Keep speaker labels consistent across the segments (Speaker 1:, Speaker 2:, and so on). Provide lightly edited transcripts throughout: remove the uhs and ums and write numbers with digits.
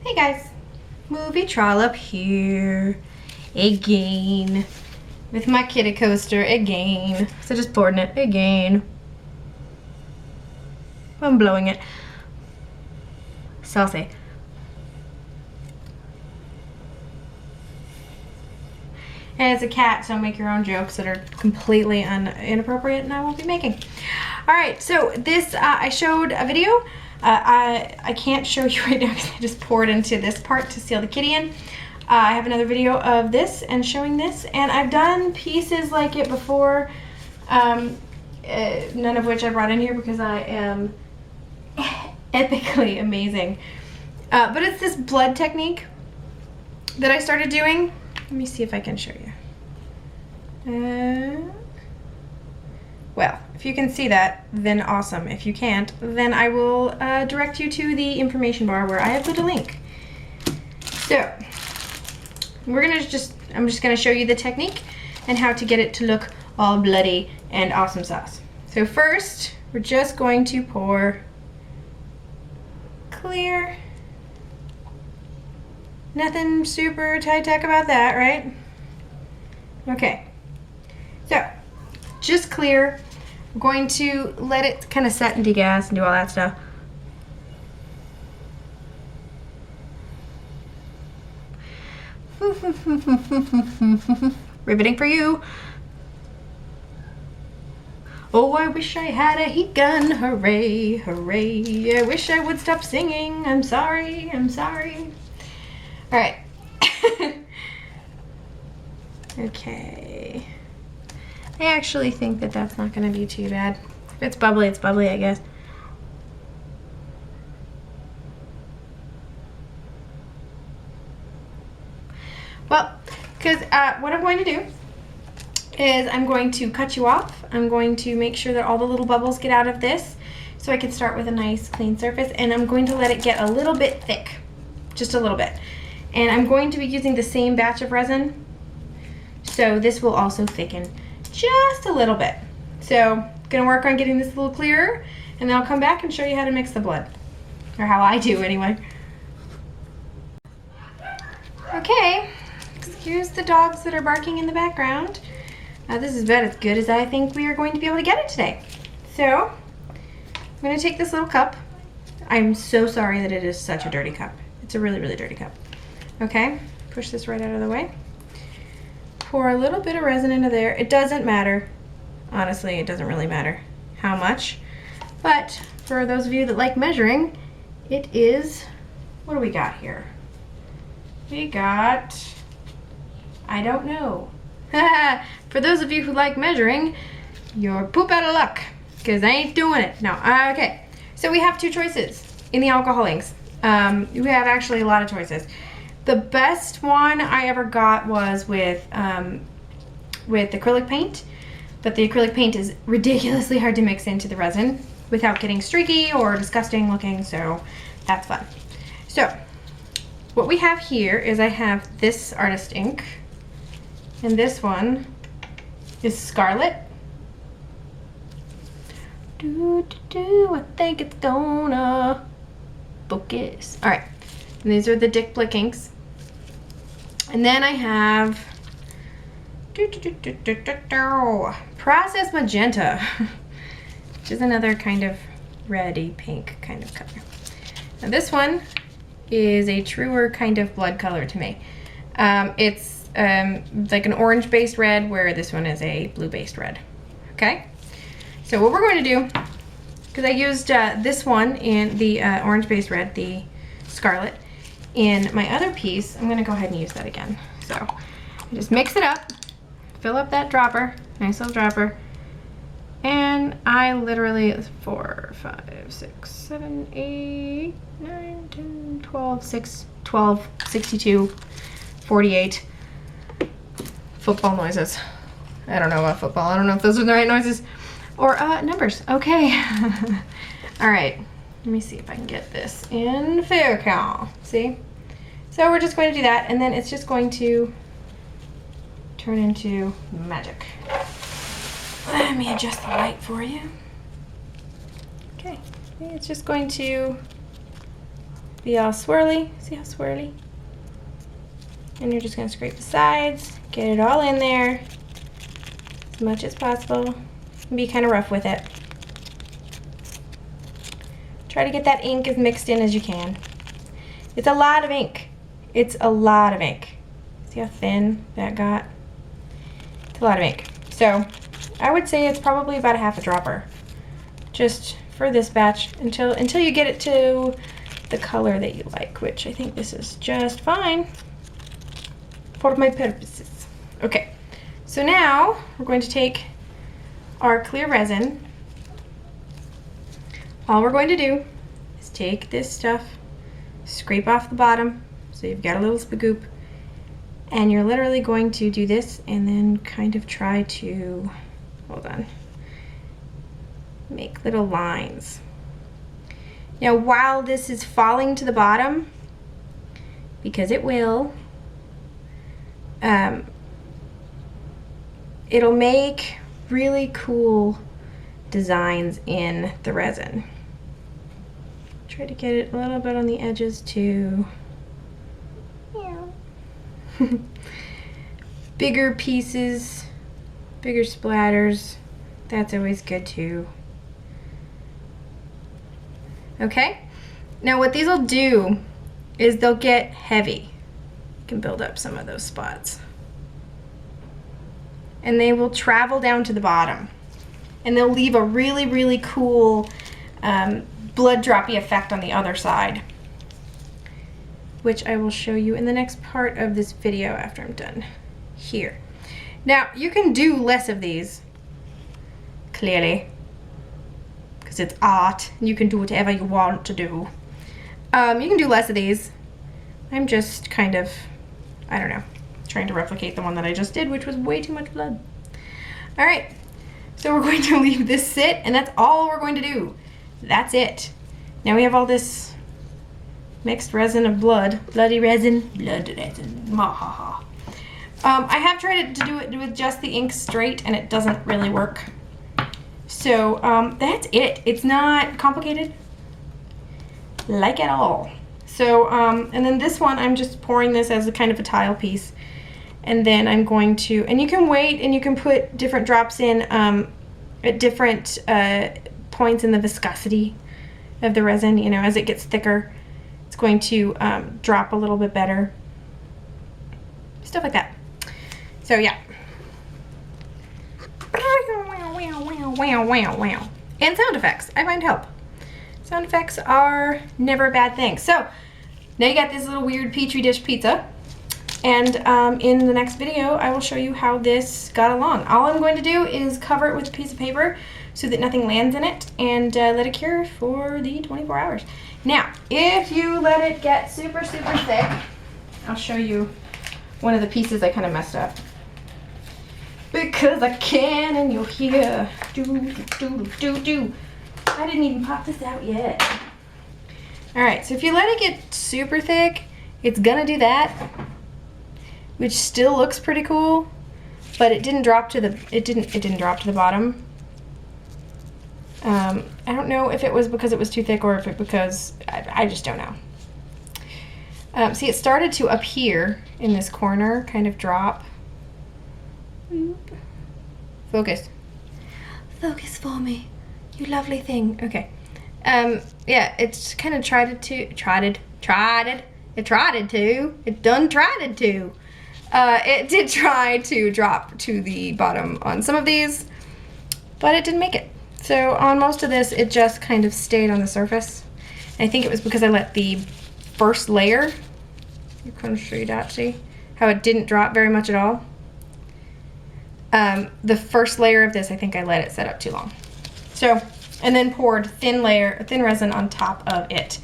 Speaker 1: Hey guys, movie trollop here again with my kitty coaster again. So just pouring it again. I'm blowing it. Saucy. And it's a cat, so make your own jokes that are completely inappropriate and I won't be making. Alright, so this, I showed a video. I can't show you right now because I just poured into this part to seal the kitty in. I have another video of this and showing this, and I've done pieces like it before, none of which I brought in here because I am epically amazing. But it's this blood technique that I started doing. Let me see if I can show you. Well, if you can see that, then awesome. If you can't, then I will direct you to the information bar where I have put a link. So, I'm just gonna show you the technique and how to get it to look all bloody and awesome sauce. So first, we're just going to pour clear. Nothing super high-tech about that, right? Okay. So, just clear. I'm going to let it kind of set and degas and do all that stuff. Riveting for you. Oh, I wish I had a heat gun. Hooray, hooray. I wish I would stop singing. I'm sorry, I'm sorry. All right. Okay. I actually think that that's not going to be too bad. If it's bubbly, I guess. Well, because what I'm going to do is I'm going to cut you off. I'm going to make sure that all the little bubbles get out of this so I can start with a nice clean surface, and I'm going to let it get a little bit thick, just a little bit. And I'm going to be using the same batch of resin, so this will also thicken just a little bit. So gonna work on getting this a little clearer, and then I'll come back and show you how to mix the blood, or how I do anyway. Okay, excuse the dogs that are barking in the background. This is about as good as I think we are going to be able to get it today. So I'm gonna take this little cup. I'm so sorry that it is such a dirty cup. It's a really, really dirty cup. Okay, push this right out of the way. Pour a little bit of resin into there. It doesn't matter. Honestly, it doesn't really matter how much. But for those of you that like measuring, it is, what do we got here? We got, I don't know. For those of you who like measuring, you're poop out of luck, because I ain't doing it. No, okay. So we have two choices in the alcohol inks. We have actually a lot of choices. The best one I ever got was with acrylic paint, but the acrylic paint is ridiculously hard to mix into the resin without getting streaky or disgusting looking, so that's fun. So what we have here is I have this artist ink, and this one is Scarlet. I think it's gonna focus. All right. And these are the Dick Blick inks. And then I have Process Magenta, which is another kind of reddy pink kind of color. Now this one is a truer kind of blood color to me. It's like an orange based red, where this one is a blue based red. Okay, so what we're going to do, because I used this one in the orange based red, the Scarlet, in my other piece, I'm gonna go ahead and use that again. So I just mix it up, fill up that dropper, nice little dropper, and I literally, 4, 5, 6, 7, 8, 9, 10, 12, 6, 12, 62, 48 football noises. I don't know about football. I don't know if those are the right noises or numbers. Okay. All right. Let me see if I can get this in fair count. See? So we're just going to do that, and then it's just going to turn into magic. Let me adjust the light for you. Okay. It's just going to be all swirly. See how swirly? And you're just gonna scrape the sides, get it all in there as much as possible, and be kind of rough with it. Try to get that ink as mixed in as you can. It's a lot of ink. It's a lot of ink. See how thin that got? It's a lot of ink. So I would say it's probably about a half a dropper, just for this batch, until you get it to the color that you like, which I think this is just fine for my purposes. Okay, so now we're going to take our clear resin. All we're going to do is take this stuff, scrape off the bottom, so you've got a little spagoop, and you're literally going to do this and then kind of try to, hold on, make little lines. Now while this is falling to the bottom, because it will, it'll make really cool designs in the resin. Try to get it a little bit on the edges too. Bigger pieces, bigger splatters, that's always good too. Okay, now what these will do is they'll get heavy. You can build up some of those spots. And they will travel down to the bottom. And they'll leave a really, really cool blood droppy effect on the other side, which I will show you in the next part of this video after I'm done here. Now, you can do less of these, clearly, because it's art, and you can do whatever you want to do. You can do less of these. I'm just kind of, I don't know, trying to replicate the one that I just did, which was way too much blood. All right, so we're going to leave this sit, and that's all we're going to do. That's it. Now we have all this mixed resin of blood, bloody resin, blood resin, mahaha. I have tried to do it with just the ink straight, and it doesn't really work. So that's it. It's not complicated, like at all. So, and then this one, I'm just pouring this as a kind of a tile piece. And then I'm going to, and you can wait and you can put different drops in at different points in the viscosity of the resin. You know, as it gets thicker, it's going to drop a little bit better. Stuff like that. So yeah. And sound effects, I find help. Sound effects are never a bad thing. So now you got this little weird petri dish pizza, and in the next video I will show you how this got along. All I'm going to do is cover it with a piece of paper so that nothing lands in it, and let it cure for the 24 hours. Now, if you let it get super, super thick, I'll show you one of the pieces I kind of messed up. Because I can, and you'll hear do, do, do, do. I didn't even pop this out yet. All right, so if you let it get super thick, it's gonna do that, which still looks pretty cool, but it didn't drop to the, it didn't drop to the bottom. I don't know if it was because it was too thick or if it because, I just don't know. See, it started to up here in this corner, kind of drop. Focus. Focus for me, you lovely thing. Okay. Yeah, it's kind of it did try to drop to the bottom on some of these, but it didn't make it. So on most of this, it just kind of stayed on the surface. And I think it was because I let the first layer, you can show that, see how it didn't drop very much at all. The first layer of this, I think I let it set up too long. So, and then poured thin resin on top of it.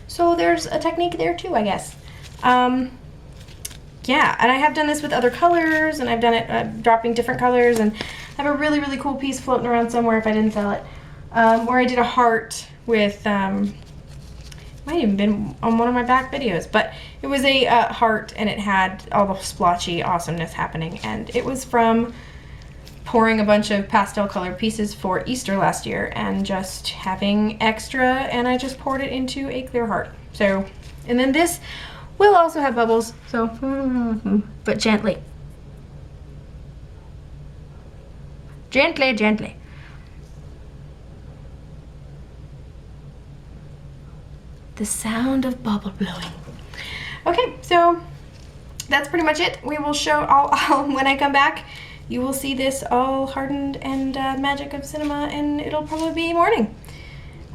Speaker 1: So there's a technique there too, I guess. Yeah, and I have done this with other colors, and I've done it dropping different colors, and I have a really, really cool piece floating around somewhere if I didn't sell it, where I did a heart with, might even been on one of my back videos, but it was a heart, and it had all the splotchy awesomeness happening, and it was from pouring a bunch of pastel colored pieces for Easter last year and just having extra, and I just poured it into a clear heart. So, and then this will also have bubbles, so, but gently. Gently, gently. The sound of bubble blowing. Okay, so that's pretty much it. We will show all when I come back. You will see this all hardened and magic of cinema, and it'll probably be morning.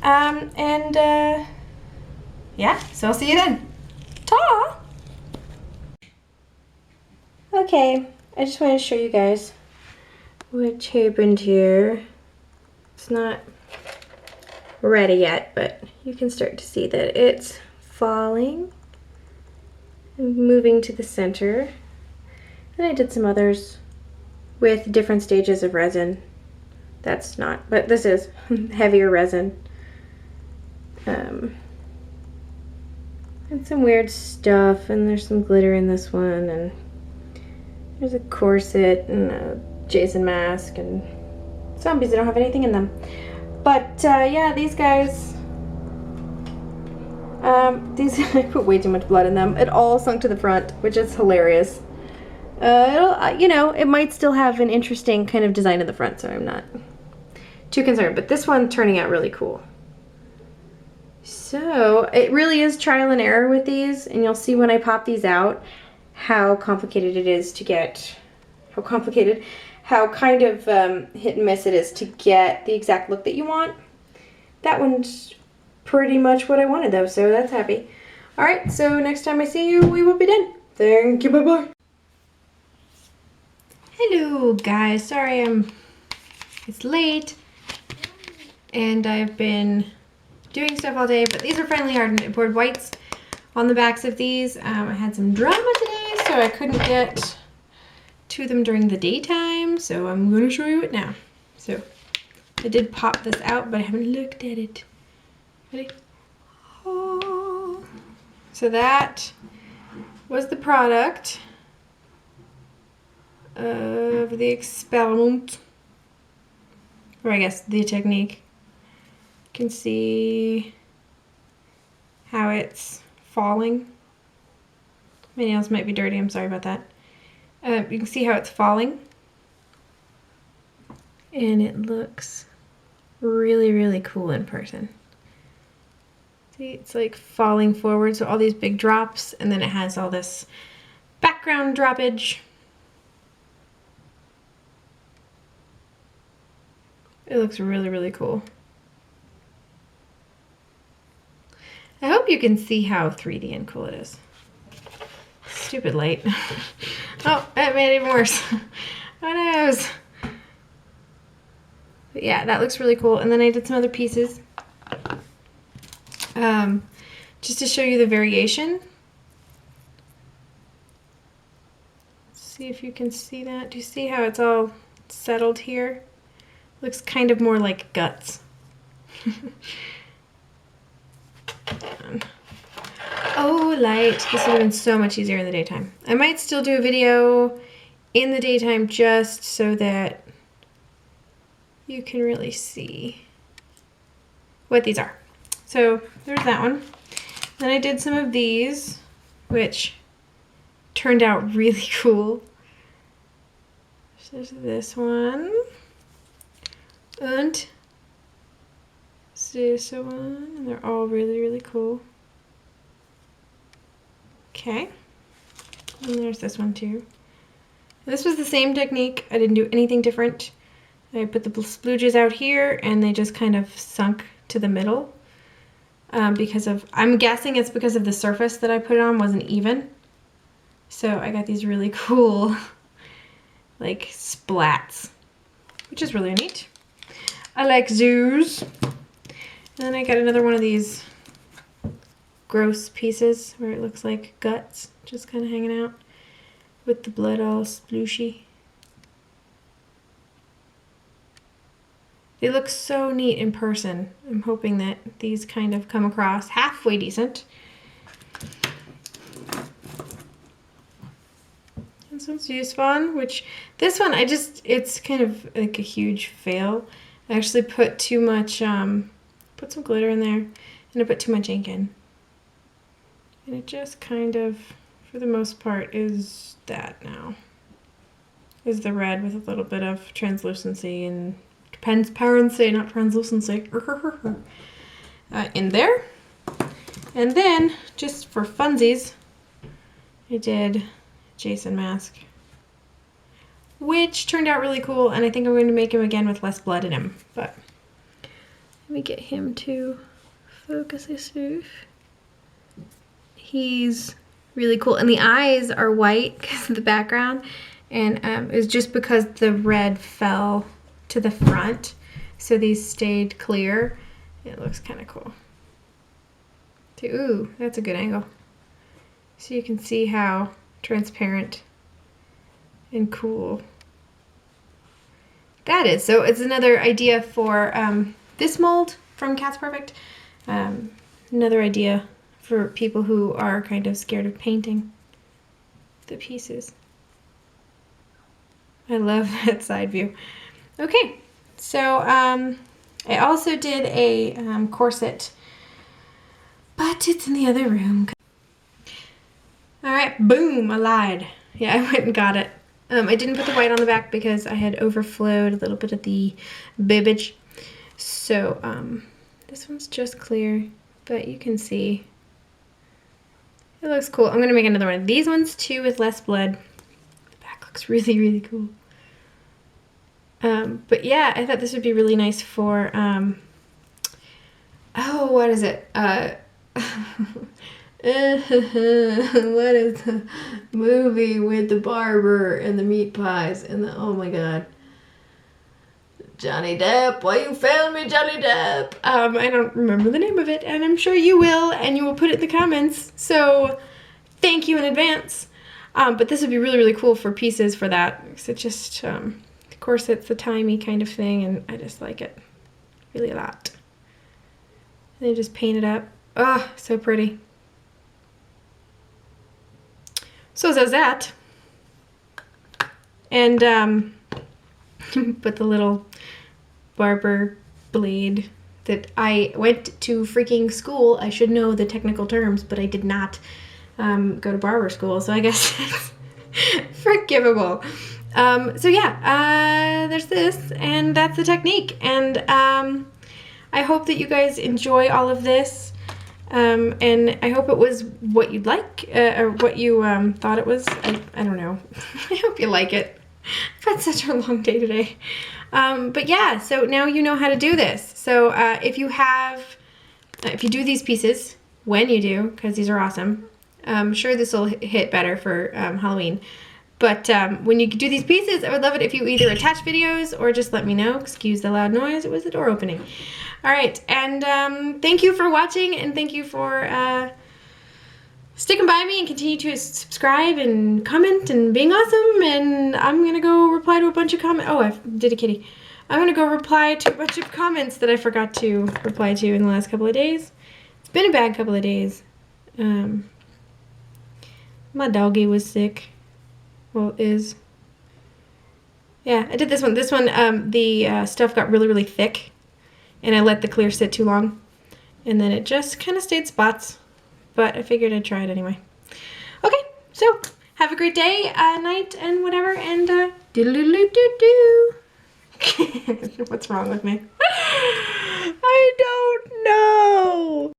Speaker 1: Yeah, so I'll see you then. Ta! Okay, I just wanted to show you guys what happened here. It's not ready yet, but you can start to see that it's falling and moving to the center. And I did some others with different stages of resin. That's not, but this is heavier resin. And some weird stuff, and there's some glitter in this one, and there's a corset and a Jason mask and zombies that don't have anything in them. But yeah, these guys, I put way too much blood in them. It all sunk to the front, which is hilarious. You know, it might still have an interesting kind of design in the front, so I'm not too concerned. But this one turning out really cool. So it really is trial and error with these, and you'll see when I pop these out how complicated it is to get, how kind of hit and miss it is to get the exact look that you want. That one's pretty much what I wanted though, so that's happy. All right, so next time I see you, we will be done. Thank you, bye-bye. Hello guys, sorry it's late and I've been doing stuff all day, but these are finally hardened. I poured whites on the backs of these. I had some drama today, so I couldn't get to them during the daytime, so I'm going to show you it now. So I did pop this out, but I haven't looked at it. Ready? Oh. So that was the product of the experiment, or I guess the technique. You can see how it's falling. My nails might be dirty, I'm sorry about that. You can see how it's falling, and it looks really, really cool in person. See, it's like falling forward, so all these big drops, and then it has all this background droppage. It looks really, really cool. I hope you can see how 3D and cool it is. Stupid light. Oh, that made it even worse. Who knows? But yeah, that looks really cool. And then I did some other pieces. Just to show you the variation. Let's see if you can see that. Do you see how it's all settled here? Looks kind of more like guts. Oh, light. This would have been so much easier in the daytime. I might still do a video in the daytime just so that you can really see what these are. So there's that one. Then I did some of these, which turned out really cool. So there's this one. And this one. And they're all really, really cool. Okay, and there's this one too. This was the same technique. I didn't do anything different. I put the splooges out here and they just kind of sunk to the middle because of, I'm guessing it's because of the surface that I put it on wasn't even. So I got these really cool like splats, which is really neat. I like zoos. And then I got another one of these gross pieces where it looks like guts just kind of hanging out with the blood all splooshy. They look so neat in person. I'm hoping that these kind of come across halfway decent. And This one's used on, which this one it's kind of like a huge fail. I actually put too much, put some glitter in there, and I put too much ink in. And it just kind of, for the most part, is that now. Is the red with a little bit of translucency and transparency, not translucency, in there. And then, just for funsies, I did Jason mask, which turned out really cool, and I think I'm going to make him again with less blood in him. But let me get him to focus this roof. He's really cool, and the eyes are white because of the background, and it's just because the red fell to the front, so these stayed clear. It looks kind of cool. Ooh, that's a good angle. So you can see how transparent and cool that is. So it's another idea for this mold from Cat's Perfect. Another idea for people who are kind of scared of painting the pieces. I love that side view. Okay, so I also did a corset, but it's in the other room. All right, boom, I lied. Yeah, I went and got it. I didn't put the white on the back because I had overflowed a little bit of the bibbage. So this one's just clear, but you can see it looks cool. I'm gonna make another one of these ones too with less blood. The back looks really, really cool. But yeah, I thought this would be really nice for, oh, what is it? What is the movie with the barber and the meat pies and the, oh my god. Johnny Depp, why you failed me, Johnny Depp? I don't remember the name of it, and I'm sure you will, and you will put it in the comments, so thank you in advance. But this would be really, really cool for pieces for that, because it just, of course, it's the timey kind of thing, and I just like it really a lot. And then just paint it up. Oh, so pretty. So there's that. And put the little barber blade that I went to freaking school. I should know the technical terms, but I did not go to barber school, so I guess it's forgivable. So yeah, there's this, and that's the technique. And I hope that you guys enjoy all of this. And I hope it was what you'd like, or what you thought it was. I don't know. I hope you like it. I've had such a long day today. But yeah, so now you know how to do this. So if you do these pieces, when you do, because these are awesome, I'm sure this will hit better for Halloween. But when you do these pieces, I would love it if you either attach videos or just let me know. Excuse the loud noise, it was the door opening. All right, and thank you for watching, and thank you for sticking by me, and continue to subscribe and comment and being awesome. And I'm gonna go reply to a bunch of comments. Oh, I did a kitty. I'm gonna go reply to a bunch of comments that I forgot to reply to in the last couple of days. It's been a bad couple of days. My doggy was sick. Well, is. Yeah, I did this one. This one, the stuff got really, really thick, and I let the clear sit too long, and then it just kind of stayed spots, but I figured I'd try it anyway. Okay, so have a great day, night, and whatever, and doodle-doo-doo-doo-doo. What's wrong with me? I don't know.